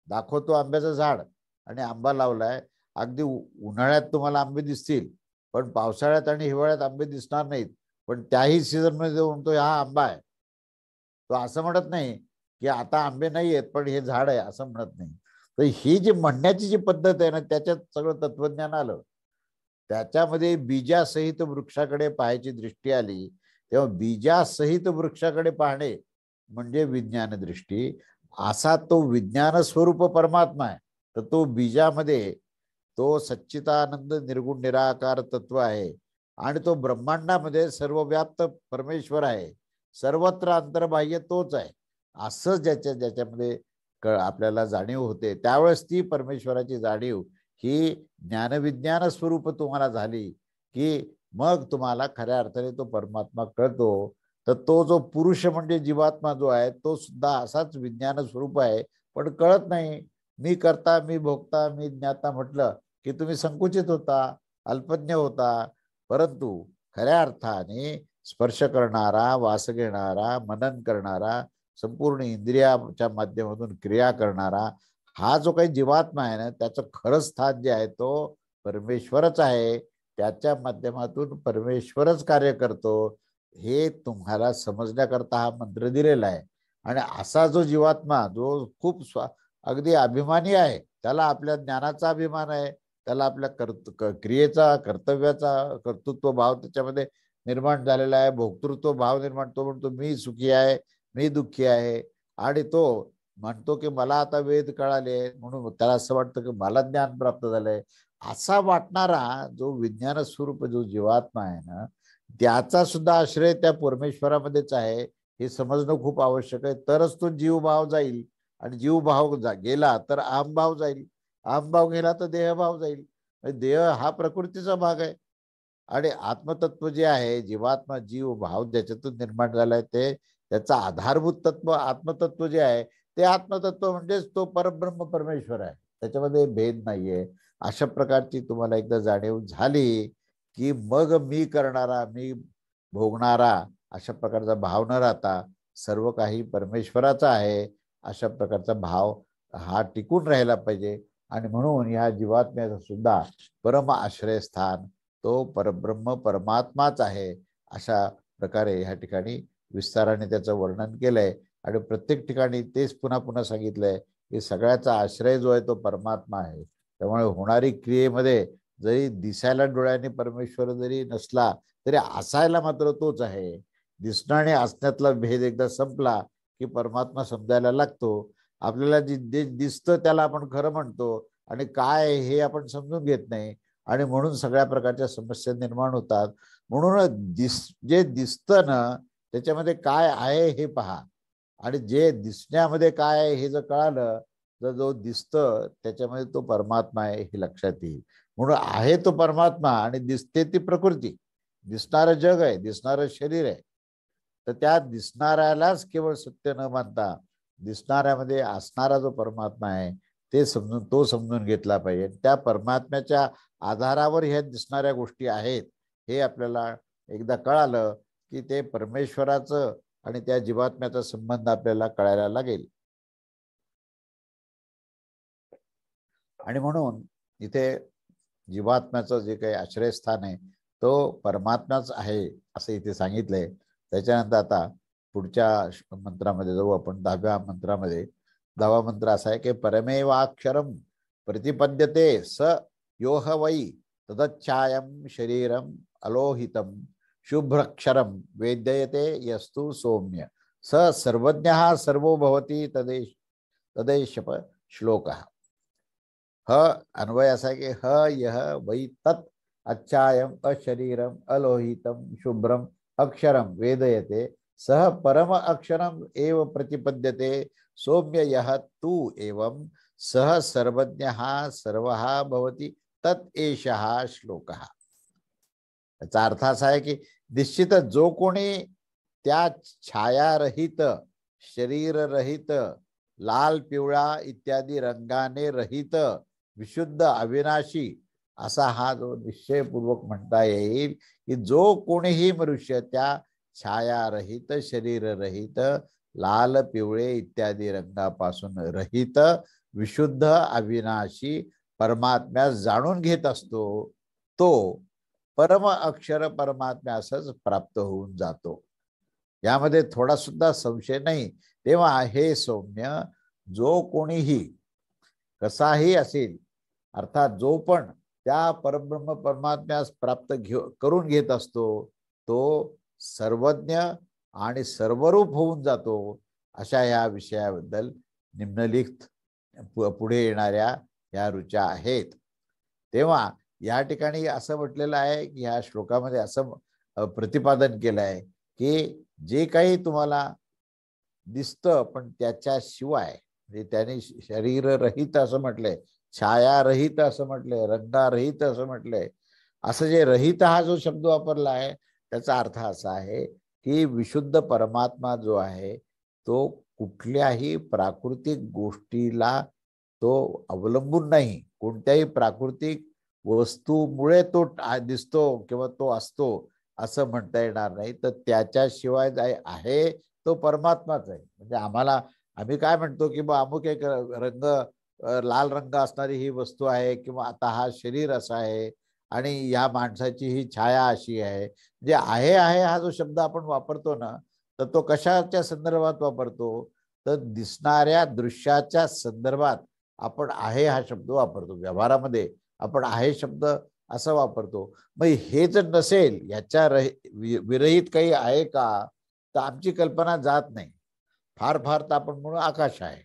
दाखवतो आंब्याचं झाड आणि आंबा लावलाय. अगदी उन्हाळ्यात तुम्हाला आंबे दिसतील पण पावसाळ्यात आणि हिवाळ्यात आंबे दिसणार नाहीत. पण त्याही सीझन मध्ये म्हणतो हा आंबा आहे. तो असं म्हणत नाही की आता आंबे नाही आहेत पण हे झाड आहे असं म्हणत नाही. तर ही जी म्हणण्याची जी पद्धत आहे ना, त्याच्यात सगळं तत्वज्ञान आलं. त्याच्यामध्ये बीजासहित वृक्षाकडे पाहायची दृष्टी आली तेव्हा बीजासहित वृक्षाकडे पाहणे म्हणजे विज्ञान दृष्टी. असा तो विज्ञान स्वरूप परमात्मा आहे. तर तो बीजामध्ये तो सच्चिदानंद निर्गुण निराकार तत्व आहे आणि तो ब्रह्मांडामध्ये सर्वव्याप्त परमेश्वर आहे. सर्वत्र अंतर्बाह्य तोच आहे. असं ज्याच्यामध्ये आपल्याला जाणीव होते त्यावेळेस ती परमेश्वराची जाणीव ही ज्ञानविज्ञान स्वरूप तुम्हाला झाली की मग तुम्हाला खऱ्या अर्थाने तो परमात्मा कळतो. तर तो जो पुरुष म्हणजे जीवात्मा जो आहे तो सुद्धा असाच विज्ञान स्वरूप आहे. पण कळत नाही. मी करता, मी भोगता, मी ज्ञाता म्हटलं की तुम्ही संकुचित होता, अल्पज्ञ होता. परंतु खऱ्या अर्थाने स्पर्श करणारा, वास घेणारा, मनन करणारा, संपूर्ण इंद्रियाच्या माध्यमातून क्रिया करणारा हा जो काही जीवात्मा आहे ना, त्याचं खरं स्थान जे आहे तो परमेश्वरच आहे. त्याच्या माध्यमातून परमेश्वरच कार्य करतो हे तुम्हाला समजण्याकरता हा मंत्र दिलेला आहे. आणि असा जो जीवात्मा जो खूप अगदी अभिमानी आहे, त्याला आपल्या ज्ञानाचा अभिमान आहे, त्याला आपल्या क्रियेचा, कर्तव्याचा कर्तृत्व भाव त्याच्यामध्ये निर्माण झालेला आहे, भोक्तृत्व भाव निर्माण. तो म्हणतो मी सुखी आहे, मी दुःखी आहे आणि तो म्हणतो की मला आता वेद कळाले म्हणून त्याला असं वाटतं की मला ज्ञान प्राप्त झालंय. असा वाटणारा जो विज्ञान स्वरूप जो जीवात्मा आहे ना, त्याचा सुद्धा आश्रय त्या परमेश्वरामध्येच आहे. हे समजणं खूप आवश्यक आहे. तरच तो जीवभाव जाईल, आणि जीवभाव गेला तर अहमभाव जाईल, अहमभाव गेला तर देहभाव जाईल. देह हा प्रकृतीचा भाग आहे, आणि आत्मतत्व जे आहे, जीवात्मा जीव भाव ज्याच्यातून निर्माण झालाय, ते त्याचा आधारभूत तत्व आत्मतत्व जे आहे, ते आत्मतत्व म्हणजेच तो परब्रह्म परमेश्वर आहे. त्याच्यामध्ये भेद नाहीये. अशा प्रकारची तुम्हाला एकदा जाणीव झाली की मग मी करणारा, मी भोगणारा, अशा प्रकारचा भाव न राहता सर्व काही परमेश्वराचा आहे, अशा प्रकारचा भाव हा टिकून राहायला पाहिजे. आणि म्हणून या जीवात्म्याचं सुद्धा परम आश्रयस्थान तो परब्रह्म परमात्माच आहे. अशा प्रकारे ह्या ठिकाणी विस्ताराने त्याचं वर्णन केलंय, आणि प्रत्येक ठिकाणी तेच पुन्हा पुन्हा सांगितलंय की सगळ्याचा आश्रय जो आहे तो परमात्मा आहे. त्यामुळे होणारी क्रियेमध्ये जरी दिसायला डोळ्याने परमेश्वर जरी नसला, तरी असायला मात्र तोच आहे. दिसणं आणि असण्यातला भेद एकदा संपला की परमात्मा समजायला लागतो. आपल्याला जे दिसतं त्याला आपण खरं म्हणतो, आणि काय हे आपण समजून घेत नाही, आणि म्हणून सगळ्या प्रकारच्या समस्या निर्माण होतात. म्हणून जे दिसतं ना, त्याच्यामध्ये काय आहे हे पहा, आणि जे दिसण्यामध्ये काय आहे हे जर कळालं, तर जो दिसतं त्याच्यामध्ये तो परमात्मा आहे हे लक्षात येईल. म्हणून आहे तो परमात्मा, आणि दिसते ती प्रकृती, दिसणारं जग आहे, दिसणारं शरीर आहे. तर त्या दिसणाऱ्यालाच केवळ सत्य न मानता दिसणाऱ्यामध्ये असणारा जो परमात्मा आहे ते समजून घेतला पाहिजे. त्या परमात्म्याच्या आधारावर ह्या दिसणाऱ्या गोष्टी आहेत हे आपल्याला एकदा कळालं की ते परमेश्वराचं आणि त्या जीवात्म्याचा संबंध आपल्याला कळायला लागेल. आणि म्हणून इथे जीवात्म्याचं जे काही आश्रयस्थान आहे तो परमात्माच आहे असं इथे सांगितलंय. त्याच्यानंतर आता पुढच्या मंत्रामध्ये जाऊ आपण. 10व्या मंत्रामध्ये 10वा मंत्र असा आहे की परमेवाक्षरम प्रतिपद्यते स योह वै तदच्छायम शरीरम अलोहितम शुभ्रक्षरम वेद्यते यस्तु सौम्य स सर्वज्ञः सर्वो भवति तदेशप श्लोक. ह अन्वय असा आहे की ह यह वै तत् अच्छायम अशरीरम अलोहितम शुभ्रम अक्षरम वेदयते सह परम अक्षरम एव प्रतिपद्यते सौम्य यह तू एवं सह सर्वज्ञः सर्वः भवति तत् एषः श्लोकः. याचा अर्थ असा आहे की निश्चितच जो कोणी त्या छायारहित, शरीररहित, लाल पिवळा इत्यादी रंगाने रहित, विशुद्ध अविनाशी असा हा जो निश्चयपूर्वक म्हणता येईल की जो कोणीही मनुष्य त्या छायारहित, शरीररहित, लाल पिवळे इत्यादी रंगापासून रहित, विशुद्ध अविनाशी परमात्म्यास जाणून घेत असतो, तो परम अक्षर परमात्म्यासच प्राप्त होऊन जातो. यामध्ये थोडा सुद्धा संशय नाही. तेव्हा हे सौम्य, जो कोणीही कसाही असेल, अर्थात जो पण त्या परब्रह्म परमात्म्यास प्राप्त करून घेत असतो, तो सर्वज्ञ आणि सर्वरूप होऊन जातो. अशा या विषयाबद्दल निम्नलिखित पुढे येणाऱ्या या ऋचा आहेत. तेव्हा या ठिकाणी असं म्हटलेलं आहे की ह्या श्लोकामध्ये असं प्रतिपादन केलं आहे की जे काही तुम्हाला दिसतं पण त्याच्याशिवाय, म्हणजे त्याने शरीर रहित असं म्हटलंय, छाया रहित असं म्हटलंय, रंगारहित असं म्हटलंय. असं जे रहित हा जो शब्द वापरला आहे त्याचा अर्थ असा आहे की विशुद्ध परमात्मा जो आहे तो कुठल्याही प्राकृतिक गोष्टीला तो अवलंबून नाही, कोणत्याही प्राकृतिक वस्तूमुळे तो दिसतो किंवा तो असतो असं म्हणता येणार नाही. तर त्याच्याशिवाय आहे तो परमात्माच आहे. म्हणजे आम्ही काय म्हणतो की बा अमुक एक रंग, लाल रंग असणारी ही वस्तू आहे, किंवा आता हा शरीर असा आहे आणि या माणसाची ही छाया अशी आहे. म्हणजे आहे आहे हा जो शब्द आपण वापरतो ना, तर तो कशाच्या संदर्भात वापरतो, तर दिसणाऱ्या दृश्याच्या संदर्भात आपण आहे हा शब्द वापरतो. व्यवहारामध्ये आपण आहे शब्द असं वापरतो. मग हे जर नसेल, याच्या विरहित काही आहे का, तर आमची कल्पना जात नाही. फार फार तर आपण म्हणून आकाश आहे,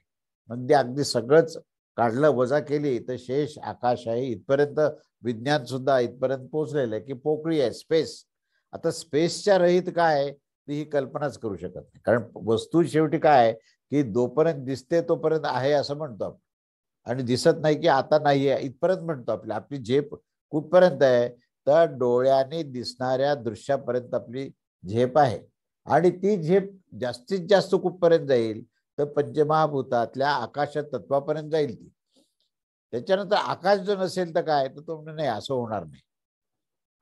म्हणजे अगदी सगळंच काढलं वजा केली तर शेष आकाश आहे. इथपर्यंत विज्ञान सुद्धा इथपर्यंत पोहोचलेलं आहे की पोकळी आहे, स्पेस. आता स्पेसच्या रहित काय, ती ही कल्पनाच करू शकत नाही. कारण वस्तू शेवटी काय आहे की जोपर्यंत दिसते तोपर्यंत आहे असं म्हणतो आपण, आणि दिसत नाही की आता नाही आहे इथपर्यंत म्हणतो. आपली झेप कुठपर्यंत आहे, तर डोळ्याने दिसणाऱ्या दृश्यापर्यंत आपली झेप आहे. आणि ती झेप जास्तीत जास्त कुठपर्यंत जाईल, तर पंचमहाभूतातल्या आकाश तत्वापर्यंत जाईल ती. त्याच्यानंतर आकाश जो नसेल तर काय, तर तो म्हणजे नाही, असं होणार नाही.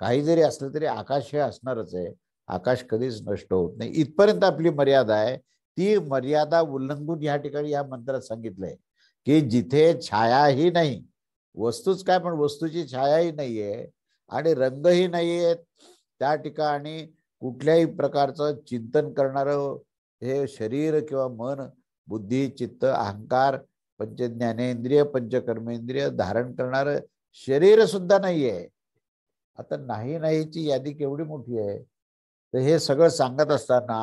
काही जरी असलं तरी आकाश हे असणारच आहे. आकाश कधीच नष्ट होत नाही. इथपर्यंत आपली मर्यादा आहे. ती मर्यादा उल्लंघून या ठिकाणी या मंत्रात सांगितलंय की जिथे छायाही नाही, वस्तूच काय पण वस्तूची छायाही नाहीये आणि रंगही नाहीये, त्या ठिकाणी कुठल्याही प्रकारचं चिंतन करणारं हे शरीर किंवा मन, बुद्धी, चित्त, अहंकार, पंचज्ञानेंद्रिय, पंचकर्मेंद्रिय धारण करणारं शरीर सुद्धा नाहीये. आता नाही नाहीची यादी केवढी मोठी आहे. तर हे सगळं सांगत असताना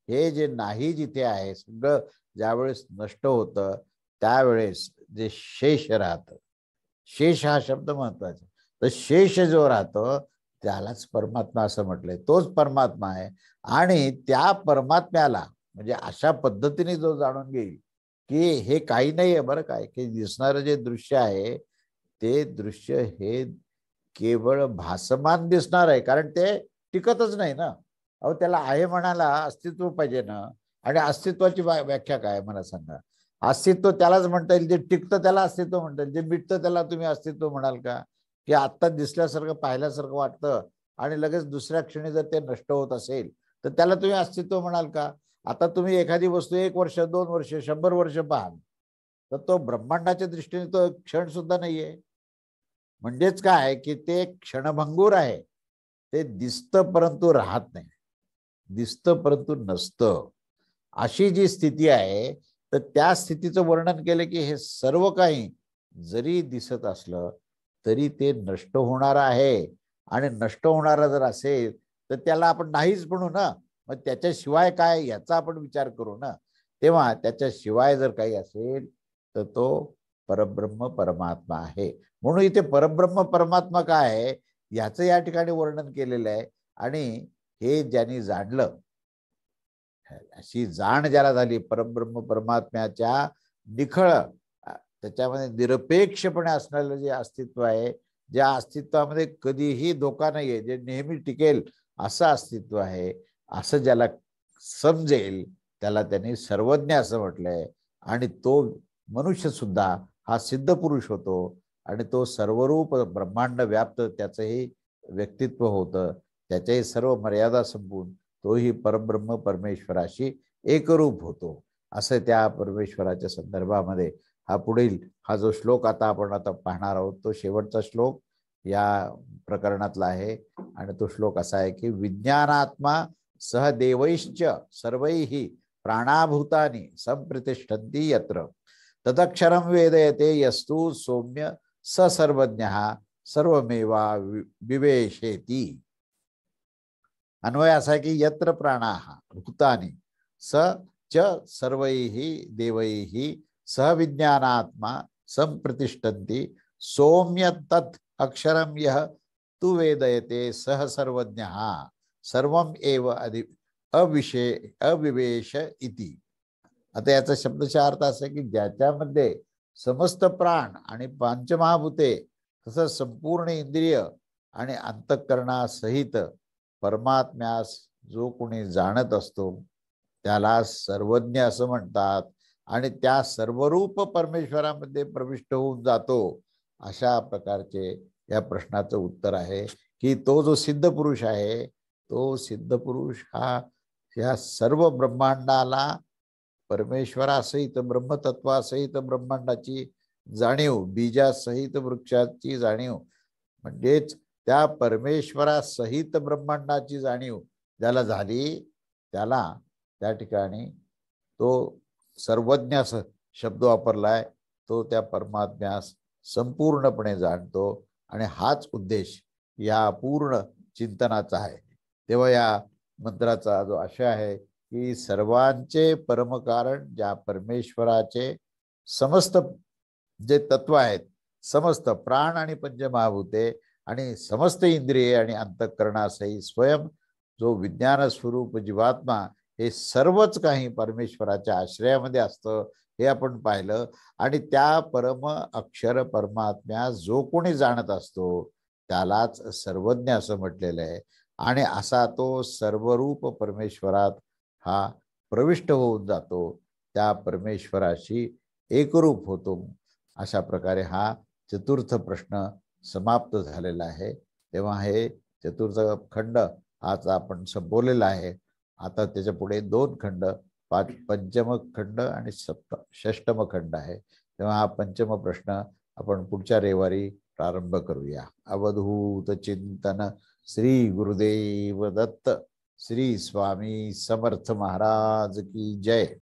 हे जे नाही जिथे आहे सगळं ज्यावेळेस नष्ट होतं त्यावेळेस जे शेष राहतं, शेष हा शब्द महत्वाचा, तर शेष जो राहतो त्यालाच परमात्मा असं म्हटलंय. तोच परमात्मा आहे. आणि त्या परमात्म्याला म्हणजे अशा पद्धतीने जो जाणून घेईल की हे काही नाही आहे बरं काय, की दिसणारं जे दृश्य आहे ते दृश्य हे केवळ भासमान दिसणार आहे, कारण ते टिकतच नाही ना. अहो त्याला आहे म्हणाला अस्तित्व पाहिजे ना. आणि अस्तित्वाची व्याख्या काय मला सांगा. अस्तित्व त्यालाच म्हणता येईल जे टिकतं, त्याला अस्तित्व म्हणता येईल. जे मिटतं त्याला तुम्ही अस्तित्व म्हणाल का? की आत्ता दिसल्यासारखं पाहिल्यासारखं वाटतं आणि लगेच दुसऱ्या क्षणी जर ते नष्ट होत असेल तर त्याला तुम्ही अस्तित्व म्हणाल का? आता तुम्ही एखादी वस्तू 1 वर्ष 2 वर्ष 100 वर्ष पाहाल तर तो ब्रह्मांडाच्या दृष्टीने तो क्षण सुद्धा नाहीये. म्हणजेच काय की ते क्षणभंगूर आहे. ते दिसतं परंतु राहत नाही, दिसतं परंतु नसतं. अशी जी स्थिती आहे तर त्या स्थितीचं वर्णन केलं की हे सर्व काही जरी दिसत असलं तरी ते नष्ट होणार आहे. आणि नष्ट होणारा जर असेल तर त्याला आपण नाहीच म्हणू ना. मग त्याच्याशिवाय काय याचा आपण विचार करू ना. तेव्हा त्याच्याशिवाय जर काही असेल तर तो परब्रह्म परमात्मा आहे. म्हणून इथे परब्रह्म परमात्मा काय आहे याचं या ठिकाणी वर्णन केलेलं आहे. आणि हे ज्यांनी जाणलं, अशी जाण ज्याला झाली परब्रह्म परमात्म्याच्या निखळ त्याच्यामध्ये निरपेक्षपणे असणारं जे अस्तित्व आहे, ज्या अस्तित्वामध्ये कधीही धोका नाहीये, जे नेहमी टिकेल असं अस्तित्व आहे, असं ज्याला समजेल त्याला त्यांनी सर्वज्ञ असं म्हटलंय. आणि तो मनुष्य सुद्धा हा सिद्ध पुरुष होतो आणि तो सर्वरूप ब्रह्मांड व्याप्त त्याचंही व्यक्तित्व होतं. त्याच्याही सर्व मर्यादा संपून तोही परब्रह्म परमेश्वराशी एकरूप होतो. असं त्या परमेश्वराच्या संदर्भामध्ये हा जो श्लोक आता पाहणार आहोत तो शेवटचा श्लोक या प्रकरणातला आहे. आणि तो श्लोक असा आहे की विज्ञानात्मा सह देवैश्च सर्वैहि प्राणाभूतानि संप्रतिष्ठन्ति यत्र तदक्षरम वेदयते यस्तु सौम्य स सर्वज्ञः सर्वमेवा विवेशेति. अन्वय असा आहे की यत्र प्राणाः भूतानि स च सर्वैहि देवैहि सह विज्ञानात्मा संप्रतिष्ठन्ति सौम्य तत् अक्षरम यह तु वेदयते सह सर्वज्ञः सर्वम एव अविवेश इति. आता याचा शब्दशः अर्थ असा की ज्याच्यामध्ये समस्त प्राण आणि पंचमहाभूते तसंच संपूर्ण इंद्रिय आणि अंतःकरणासहित परमात्म्यास जो कोणी जाणत असतो त्याला सर्वज्ञ असं म्हणतात. आणि त्या सर्वरूप परमेश्वरामध्ये प्रविष्ट होऊन जातो. अशा प्रकारचे या प्रश्नाचं उत्तर आहे की तो जो सिद्ध पुरुष आहे तो सिद्ध पुरुष हा या सर्व ब्रह्मांडाला परमेश्वरासहित ब्रह्मतत्वासहित ब्रह्मांडाची जाणीव, बीजासहित वृक्षाची जाणीव, म्हणजेच त्या परमेश्वरासहित ब्रह्मांडाची जाणीव ज्याला झाली त्याला त्या ठिकाणी तो सर्वज्ञ असं शब्द वापरलाय. तो त्या परमात्म्यास संपूर्णपणे जाणतो आणि हाच उद्देश या पूर्ण चिंतनाचा आहे. तेव्हा या मंत्राचा जो आशय आहे की सर्वांचे परमकारण ज्या परमेश्वराचे समस्त जे तत्व आहेत, समस्त प्राण आणि पंचमहाभूते आणि समस्त इंद्रिये आणि अंतःकरणासही स्वयं जो विज्ञान स्वरूप जीवात्मा हे सर्वच काही परमेश्वराच्या आश्रयामध्ये असतं हे आपण पाहिलं. आणि त्या परम अक्षर परमात्म्या जो कोणी जाणत असतो त्यालाच सर्वज्ञ असं म्हटलेलं आहे. आणि असा तो सर्वरूप परमेश्वरात हा प्रविष्ट होऊन जातो, त्या परमेश्वराशी एकरूप होतो. अशा प्रकारे हा चतुर्थ प्रश्न समाप्त झालेला आहे. तेव्हा हे चतुर्थ खंड आज आपण संपवलेला आहे. आता त्याच्या पुढे 2 खंड, पंचम खंड आणि षष्टम खंड आहे. तेव्हा हा पंचम प्रश्न आपण पुढच्या रविवारी प्रारंभ करूया. अवधूत चिंतन. श्री गुरुदेव दत्त. श्री स्वामी समर्थ महाराज की जय.